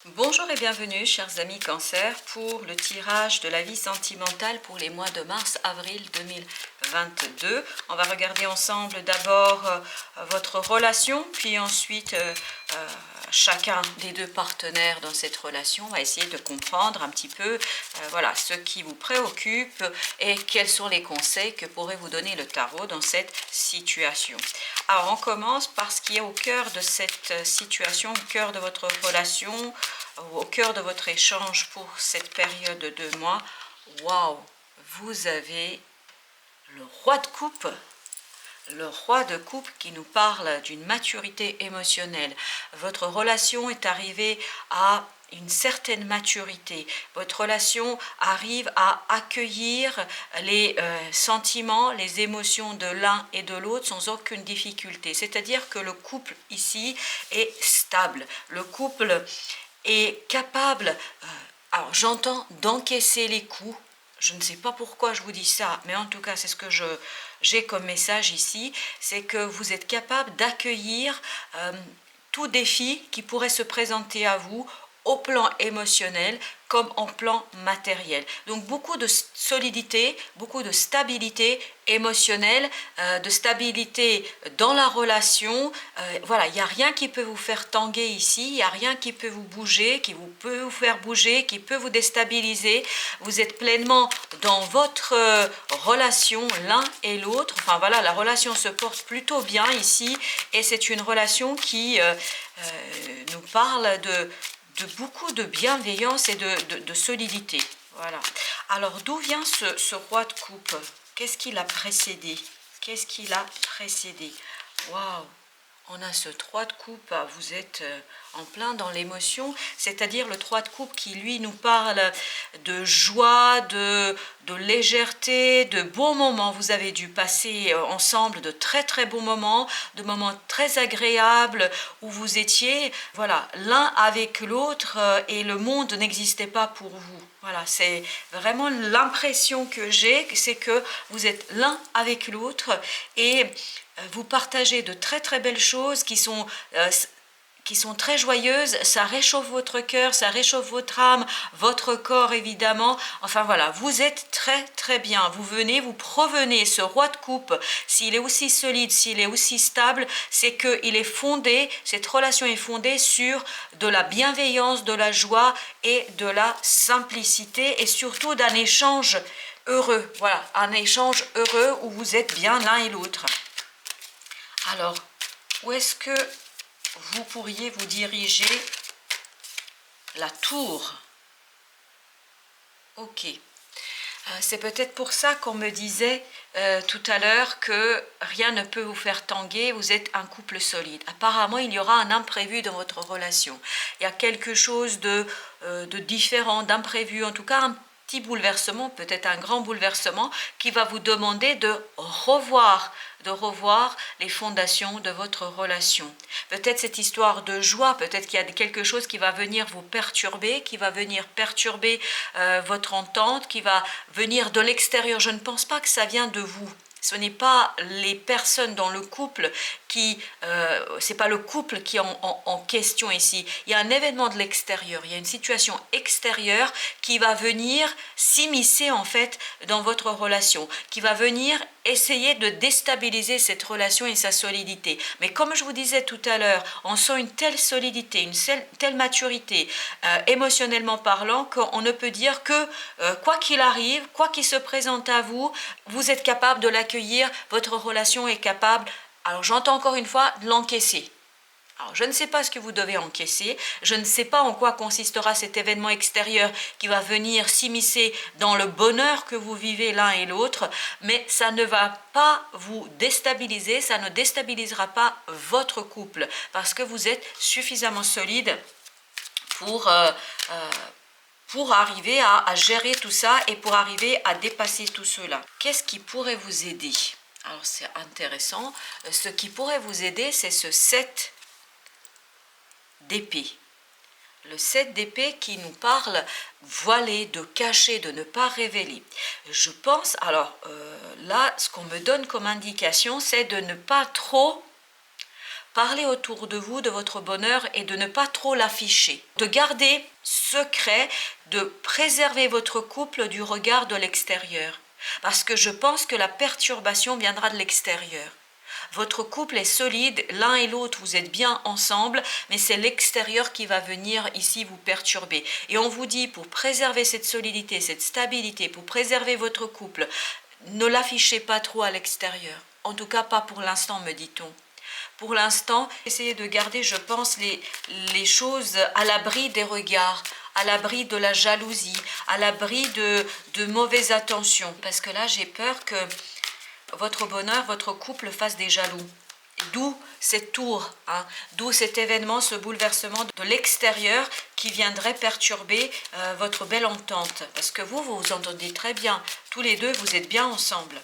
Bonjour et bienvenue chers amis Cancer pour le tirage de la vie sentimentale pour les mois de mars-avril 2022. On va regarder ensemble d'abord votre relation, puis ensuite chacun des deux partenaires dans cette relation. On va essayer de comprendre un petit peu voilà, ce qui vous préoccupe et quels sont les conseils que pourrait vous donner le tarot dans cette situation. Alors on commence par ce qui est au cœur de cette situation, au cœur de votre relation, au cœur de votre échange pour cette période de 2 mois. Waouh, vous avez le roi de coupe. Le roi de coupe qui nous parle d'une maturité émotionnelle. Votre relation est arrivée à une certaine maturité. Votre relation arrive à accueillir les sentiments, les émotions de l'un et de l'autre sans aucune difficulté. C'est-à-dire que le couple ici est stable. Le couple est capable, alors j'entends, d'encaisser les coups. Je ne sais pas pourquoi je vous dis ça, mais en tout cas c'est ce que j'ai comme message ici, c'est que vous êtes capable d'accueillir tout défi qui pourrait se présenter à vous au plan émotionnel comme en plan matériel. Donc beaucoup de solidité, beaucoup de stabilité émotionnelle, de stabilité dans la relation. Voilà, il n'y a rien qui peut vous faire tanguer ici, il n'y a rien qui peut vous bouger, peut vous faire bouger, qui peut vous déstabiliser. Vous êtes pleinement dans votre relation l'un et l'autre. Enfin voilà, la relation se porte plutôt bien ici et c'est une relation qui nous parle de beaucoup de bienveillance et de solidité. Voilà. Alors, d'où vient ce roi de coupe? Qu'est-ce qui l'a précédé? Qu'est-ce qui l'a précédé? Waouh! On a ce 3 de coupe, vous êtes en plein dans l'émotion, c'est-à-dire le 3 de coupe qui lui nous parle de joie, de légèreté, de bons moments. Vous avez dû passer ensemble de très très bons moments, de moments très agréables où vous étiez voilà, l'un avec l'autre et le monde n'existait pas pour vous. Voilà, c'est vraiment l'impression que j'ai, c'est que vous êtes l'un avec l'autre et vous partagez de très très belles choses qui sont très joyeuses. Ça réchauffe votre cœur, ça réchauffe votre âme, votre corps évidemment. Enfin voilà, vous êtes très très bien. Vous provenez, ce roi de coupe, s'il est aussi solide, s'il est aussi stable, c'est qu'il est fondé, cette relation est fondée sur de la bienveillance, de la joie et de la simplicité et surtout d'un échange heureux. Voilà, un échange heureux où vous êtes bien l'un et l'autre. Alors, où est-ce que vous pourriez vous diriger? La tour. Ok. C'est peut-être pour ça qu'on me disait tout à l'heure que rien ne peut vous faire tanguer, vous êtes un couple solide. Apparemment, il y aura un imprévu dans votre relation. Il y a quelque chose de différent, d'imprévu, en tout cas un petit bouleversement, peut-être un grand bouleversement, qui va vous demander de revoir les fondations de votre relation. Peut-être cette histoire de joie, peut-être qu'il y a quelque chose qui va venir vous perturber, qui va venir perturber votre entente, qui va venir de l'extérieur. Je ne pense pas que ça vient de vous. Ce n'est pas les personnes dans le couple qui, c'est pas le couple qui est en question ici. Il y a un événement de l'extérieur, il y a une situation extérieure qui va venir s'immiscer en fait dans votre relation, qui va venir essayer de déstabiliser cette relation et sa solidité. Mais comme je vous disais tout à l'heure, on sent une telle solidité, une telle maturité, émotionnellement parlant, qu'on ne peut dire que quoi qu'il arrive, quoi qu'il se présente à vous, vous êtes capable de l'accueillir, votre relation est capable, alors j'entends encore une fois, de l'encaisser. Alors, je ne sais pas ce que vous devez encaisser, je ne sais pas en quoi consistera cet événement extérieur qui va venir s'immiscer dans le bonheur que vous vivez l'un et l'autre, mais ça ne va pas vous déstabiliser, ça ne déstabilisera pas votre couple, parce que vous êtes suffisamment solide pour arriver à gérer tout ça et pour arriver à dépasser tout cela. Qu'est-ce qui pourrait vous aider? Alors, c'est intéressant. Ce qui pourrait vous aider, c'est ce 7 d'épée. Le 7 d'épée qui nous parle voiler, de cacher, de ne pas révéler. Je pense, alors là, ce qu'on me donne comme indication, c'est de ne pas trop Parlez autour de vous de votre bonheur et de ne pas trop l'afficher. De garder secret, de préserver votre couple du regard de l'extérieur. Parce que je pense que la perturbation viendra de l'extérieur. Votre couple est solide, l'un et l'autre, vous êtes bien ensemble, mais c'est l'extérieur qui va venir ici vous perturber. Et on vous dit, pour préserver cette solidité, cette stabilité, pour préserver votre couple, ne l'affichez pas trop à l'extérieur. En tout cas, pas pour l'instant, me dit-on. Pour l'instant, essayez de garder, je pense, les choses à l'abri des regards, à l'abri de la jalousie, à l'abri de mauvaises attentions. Parce que là, j'ai peur que votre bonheur, votre couple fasse des jaloux. D'où cette tour, d'où cet événement, ce bouleversement de l'extérieur qui viendrait perturber votre belle entente. Parce que vous vous entendez très bien. Tous les deux, vous êtes bien ensemble.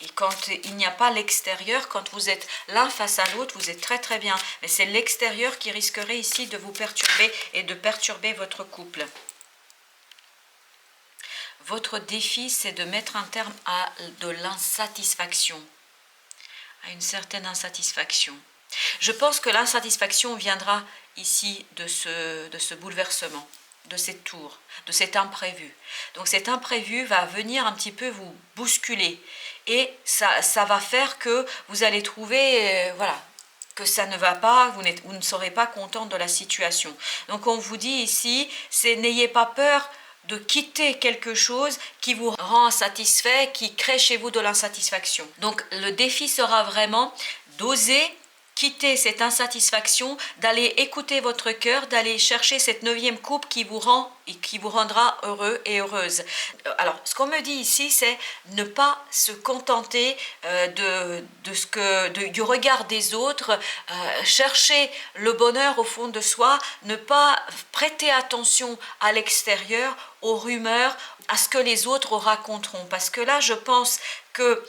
Et quand il n'y a pas l'extérieur, quand vous êtes l'un face à l'autre, vous êtes très très bien. Mais c'est l'extérieur qui risquerait ici de vous perturber et de perturber votre couple. Votre défi, c'est de mettre un terme à de l'insatisfaction, à une certaine insatisfaction. Je pense que l'insatisfaction viendra ici de ce bouleversement, de cette tour, de cet imprévu. Donc cet imprévu va venir un petit peu vous bousculer et ça va faire que vous allez trouver, que ça ne va pas, vous ne serez pas content de la situation. Donc on vous dit ici, n'ayez pas peur de quitter quelque chose qui vous rend insatisfait, qui crée chez vous de l'insatisfaction. Donc le défi sera vraiment d'oser quitter cette insatisfaction, d'aller écouter votre cœur, d'aller chercher cette 9e coupe qui vous rendra heureux et heureuse. Alors, ce qu'on me dit ici, c'est ne pas se contenter du regard des autres, chercher le bonheur au fond de soi, ne pas prêter attention à l'extérieur, aux rumeurs, à ce que les autres raconteront. Parce que là, je pense que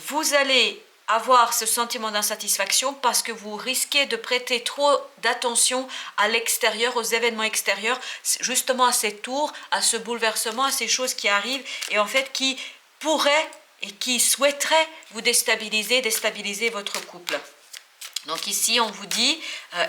vous allez avoir ce sentiment d'insatisfaction parce que vous risquez de prêter trop d'attention à l'extérieur, aux événements extérieurs, justement à ces tours, à ce bouleversement, à ces choses qui arrivent et en fait qui pourraient et qui souhaiteraient vous déstabiliser votre couple. Donc ici, on vous dit,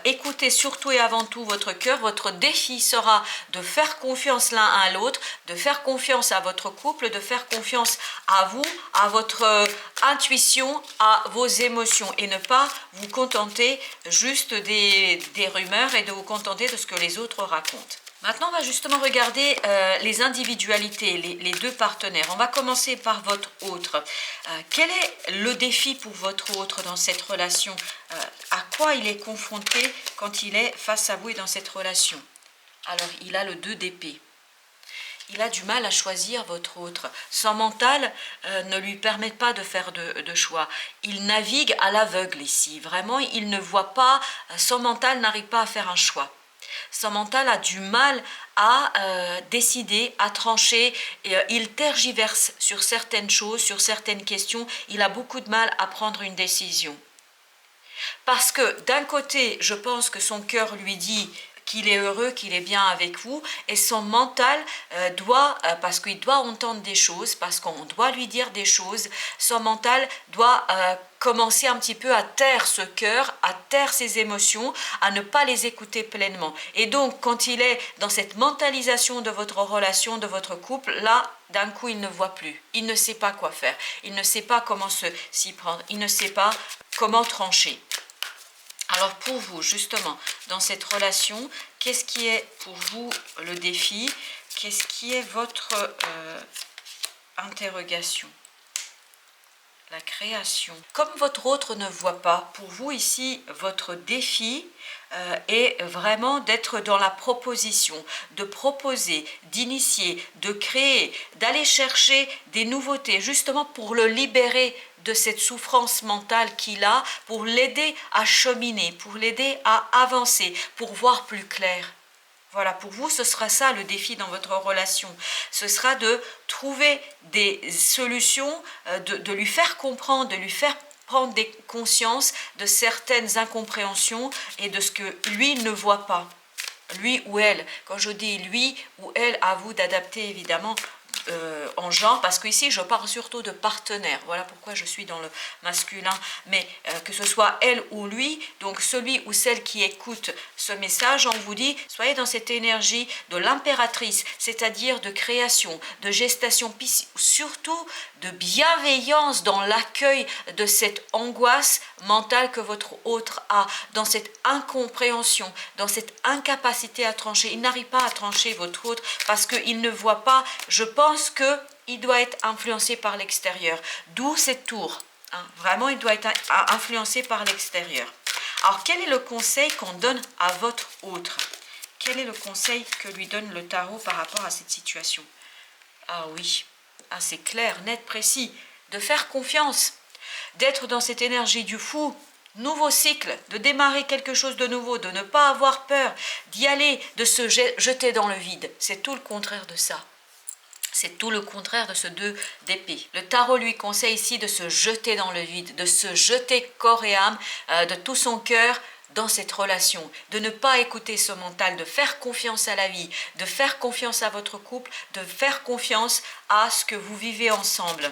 écoutez surtout et avant tout votre cœur. Votre défi sera de faire confiance l'un à l'autre, de faire confiance à votre couple, de faire confiance à vous, à votre intuition, à vos émotions et ne pas vous contenter juste des rumeurs et de vous contenter de ce que les autres racontent. Maintenant, on va justement regarder les individualités, les deux partenaires. On va commencer par votre autre. Quel est le défi pour votre autre dans cette relation? À quoi il est confronté quand il est face à vous et dans cette relation? Alors, il a le 2 d'épée. Il a du mal à choisir votre autre. Son mental ne lui permet pas de faire de choix. Il navigue à l'aveugle ici. Vraiment, il ne voit pas, son mental n'arrive pas à faire un choix. Son mental a du mal à décider, à trancher, et, il tergiverse sur certaines choses, sur certaines questions, il a beaucoup de mal à prendre une décision. Parce que d'un côté, je pense que son cœur lui dit qu'il est heureux, qu'il est bien avec vous, et son mental parce qu'il doit entendre des choses, parce qu'on doit lui dire des choses, son mental doit commencer un petit peu à taire ce cœur, à taire ses émotions, à ne pas les écouter pleinement. Et donc, quand il est dans cette mentalisation de votre relation, de votre couple, là, d'un coup, il ne voit plus. Il ne sait pas quoi faire. Il ne sait pas comment s'y prendre. Il ne sait pas comment trancher. Alors pour vous, justement, dans cette relation, qu'est-ce qui est pour vous le défi? Qu'est-ce qui est votre interrogation? La création. Comme votre autre ne voit pas, pour vous ici, votre défi est vraiment d'être dans la proposition, de proposer, d'initier, de créer, d'aller chercher des nouveautés, justement pour le libérer de cette souffrance mentale qu'il a, pour l'aider à cheminer, pour l'aider à avancer, pour voir plus clair. Voilà, pour vous, ce sera ça le défi dans votre relation. Ce sera de trouver des solutions, de lui faire comprendre, de lui faire prendre des consciences de certaines incompréhensions et de ce que lui ne voit pas. Lui ou elle. Quand je dis lui ou elle, à vous d'adapter évidemment en genre, parce qu'ici je parle surtout de partenaire, voilà pourquoi je suis dans le masculin, mais que ce soit elle ou lui, donc celui ou celle qui écoute ce message, on vous dit, soyez dans cette énergie de l'impératrice, c'est-à-dire de création, de gestation, surtout de bienveillance dans l'accueil de cette angoisse mentale que votre autre a, dans cette incompréhension, dans cette incapacité à trancher. Il n'arrive pas à trancher votre autre parce qu'il ne voit pas. Je pense qu'il doit être influencé par l'extérieur, d'où cette tour. Vraiment, il doit être influencé par l'extérieur. Alors, quel est le conseil qu'on donne à votre autre? Quel est le conseil que lui donne le tarot par rapport à cette situation? Ah oui, c'est clair, net, précis. De faire confiance, d'être dans cette énergie du fou, nouveau cycle, de démarrer quelque chose de nouveau, de ne pas avoir peur, d'y aller, de se jeter dans le vide. C'est tout le contraire de ça. C'est tout le contraire de ce 2 d'épée. Le tarot lui conseille ici de se jeter dans le vide, de se jeter corps et âme, de tout son cœur dans cette relation, de ne pas écouter ce mental, de faire confiance à la vie, de faire confiance à votre couple, de faire confiance à ce que vous vivez ensemble,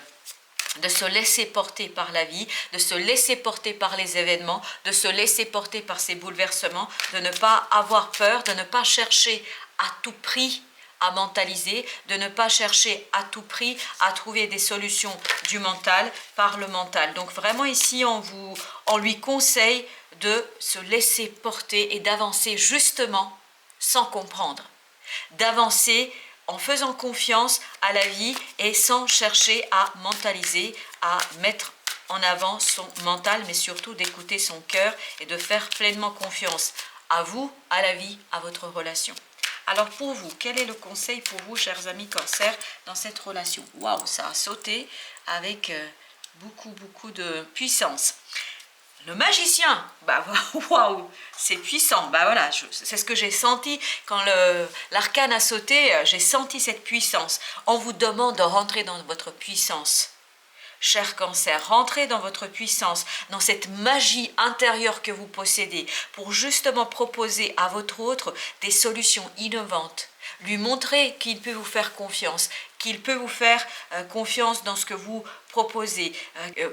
de se laisser porter par la vie, de se laisser porter par les événements, de se laisser porter par ces bouleversements, de ne pas avoir peur, de ne pas chercher à tout prix à mentaliser, de ne pas chercher à tout prix à trouver des solutions du mental par le mental. Donc vraiment ici, on lui conseille de se laisser porter et d'avancer justement sans comprendre, d'avancer en faisant confiance à la vie et sans chercher à mentaliser, à mettre en avant son mental, mais surtout d'écouter son cœur et de faire pleinement confiance à vous, à la vie, à votre relation. Alors pour vous, quel est le conseil pour vous, chers amis Cancer, dans cette relation? Waouh, ça a sauté avec beaucoup de puissance. Le magicien, bah waouh, c'est puissant. Bah voilà, c'est ce que j'ai senti quand l'arcane a sauté. J'ai senti cette puissance. On vous demande de rentrer dans votre puissance. Cher Cancer, rentrez dans votre puissance, dans cette magie intérieure que vous possédez, pour justement proposer à votre autre des solutions innovantes. Lui montrer qu'il peut vous faire confiance, qu'il peut vous faire confiance dans ce que vous proposez,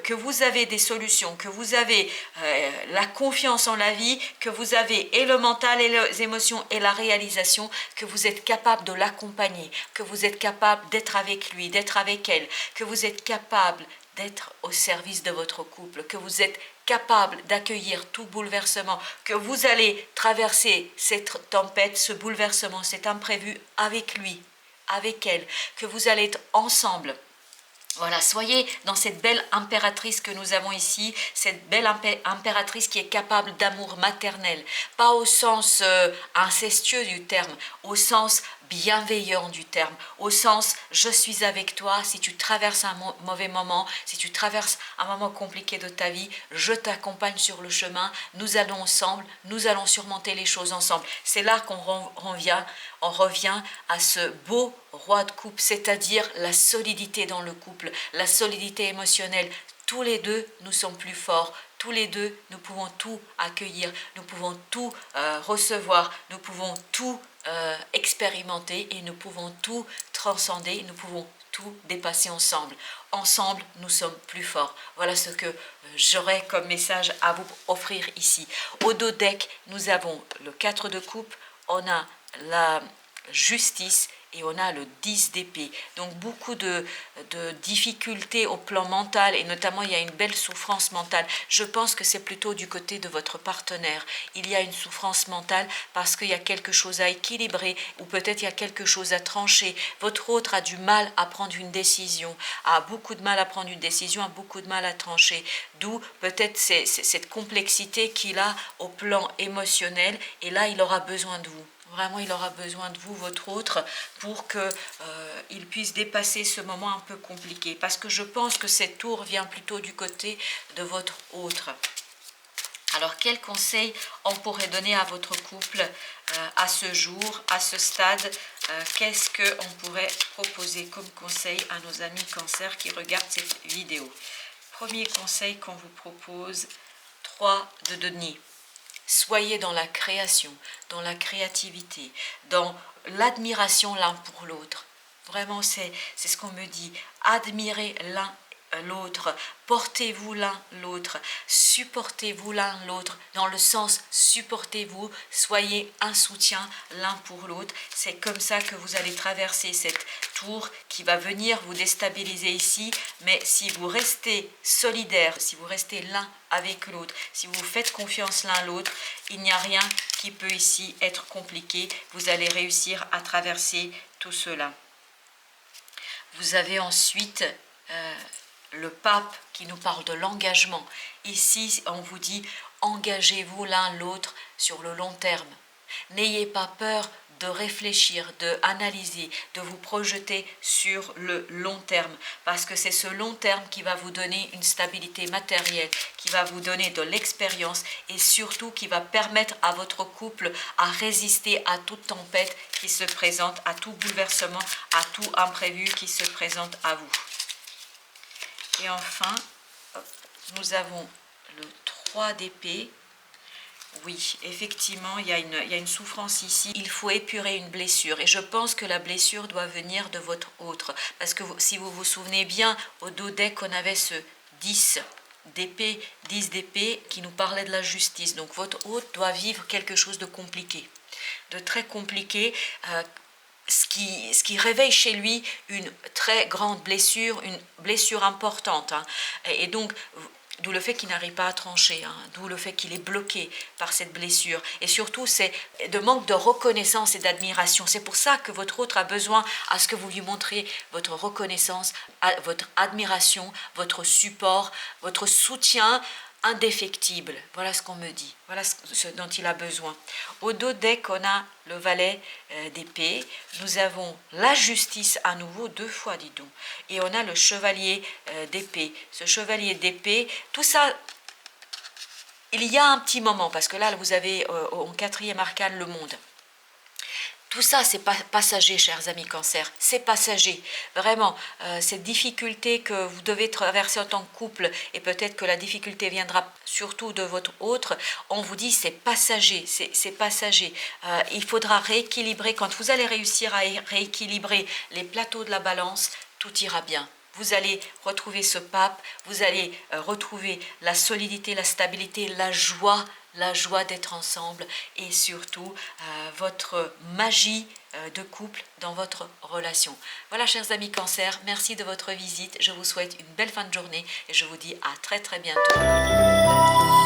que vous avez des solutions, que vous avez la confiance en la vie, que vous avez et le mental et les émotions et la réalisation, que vous êtes capable de l'accompagner, que vous êtes capable d'être avec lui, d'être avec elle, que vous êtes capable d'être au service de votre couple, que vous êtes capable d'accueillir tout bouleversement, que vous allez traverser cette tempête, ce bouleversement, cet imprévu avec lui, avec elle, que vous allez être ensemble. Voilà, soyez dans cette belle impératrice que nous avons ici, cette belle impératrice qui est capable d'amour maternel, pas au sens incestueux du terme, au sens bienveillant du terme, au sens je suis avec toi, si tu traverses un mauvais moment, si tu traverses un moment compliqué de ta vie, je t'accompagne sur le chemin, nous allons ensemble, nous allons surmonter les choses ensemble. C'est là qu'on revient à ce beau roi de coupe, c'est-à-dire la solidité dans le couple, la solidité émotionnelle. Tous les deux, nous sommes plus forts. Tous les deux, nous pouvons tout accueillir, nous pouvons tout recevoir, nous pouvons tout expérimenter et nous pouvons tout transcender, nous pouvons tout dépasser ensemble. Ensemble, nous sommes plus forts. Voilà ce que j'aurais comme message à vous offrir ici. Au dos deck, nous avons le 4 de coupe, on a la justice et on a le 10 d'épée. Donc beaucoup de difficultés au plan mental et notamment il y a une belle souffrance mentale. Je pense que c'est plutôt du côté de votre partenaire. Il y a une souffrance mentale parce qu'il y a quelque chose à équilibrer ou peut-être il y a quelque chose à trancher. Votre autre a du mal à prendre une décision, a beaucoup de mal à prendre une décision, a beaucoup de mal à trancher. D'où peut-être cette complexité qu'il a au plan émotionnel et là il aura besoin de vous. Vraiment, il aura besoin de vous, votre autre, pour qu'il puisse dépasser ce moment un peu compliqué. Parce que je pense que cette tour vient plutôt du côté de votre autre. Alors, quel conseil on pourrait donner à votre couple à ce jour, à ce stade? Qu'est-ce qu'on pourrait proposer comme conseil à nos amis Cancer qui regardent cette vidéo? Premier conseil qu'on vous propose, 3 de denier. Soyez dans la création, dans la créativité, dans l'admiration l'un pour l'autre. Vraiment, c'est ce qu'on me dit. Admirez l'un l'autre, portez-vous l'un l'autre, supportez-vous l'un l'autre, dans le sens supportez-vous, soyez un soutien l'un pour l'autre. C'est comme ça que vous allez traverser cette tour qui va venir vous déstabiliser ici, mais si vous restez solidaires, si vous restez l'un avec l'autre, si vous faites confiance l'un à l'autre, il n'y a rien qui peut ici être compliqué, vous allez réussir à traverser tout cela. Vous avez ensuite le pape qui nous parle de l'engagement. Ici, on vous dit, engagez-vous l'un l'autre sur le long terme. N'ayez pas peur de réfléchir, d'analyser, de vous projeter sur le long terme, parce que c'est ce long terme qui va vous donner une stabilité matérielle, qui va vous donner de l'expérience et surtout qui va permettre à votre couple à résister à toute tempête qui se présente, à tout bouleversement, à tout imprévu qui se présente à vous. Et enfin, nous avons le 3 d'épée. Oui, effectivement, il y a une souffrance ici. Il faut épurer une blessure. Et je pense que la blessure doit venir de votre autre. Parce que si vous vous souvenez bien, au dodeck, on avait ce 10 d'épée, 10 d'épée, qui nous parlait de la justice. Donc votre hôte doit vivre quelque chose de compliqué, de très compliqué, ce qui réveille chez lui une très grande blessure, une blessure importante. Hein. Et donc, d'où le fait qu'il n'arrive pas à trancher, hein, d'où le fait qu'il est bloqué par cette blessure. Et surtout, c'est de manque de reconnaissance et d'admiration. C'est pour ça que votre autre a besoin à ce que vous lui montriez votre reconnaissance, votre admiration, votre support, votre soutien indéfectible. Voilà ce qu'on me dit. Voilà ce dont il a besoin. Au dodeck, on a le valet d'épée. Nous avons la justice à nouveau, 2 fois, dis donc. Et on a le chevalier d'épée. Ce chevalier d'épée, tout ça, il y a un petit moment, parce que là, vous avez en 4e arcane le monde. Tout ça, c'est passager, chers amis Cancer, c'est passager. Vraiment, cette difficulté que vous devez traverser en tant que couple, et peut-être que la difficulté viendra surtout de votre autre, on vous dit c'est passager, c'est passager. Il faudra rééquilibrer, quand vous allez réussir à rééquilibrer les plateaux de la balance, tout ira bien. Vous allez retrouver ce pape, vous allez retrouver la solidité, la stabilité, la joie d'être ensemble et surtout votre magie de couple dans votre relation. Voilà, chers amis Cancer, merci de votre visite. Je vous souhaite une belle fin de journée et je vous dis à très très bientôt.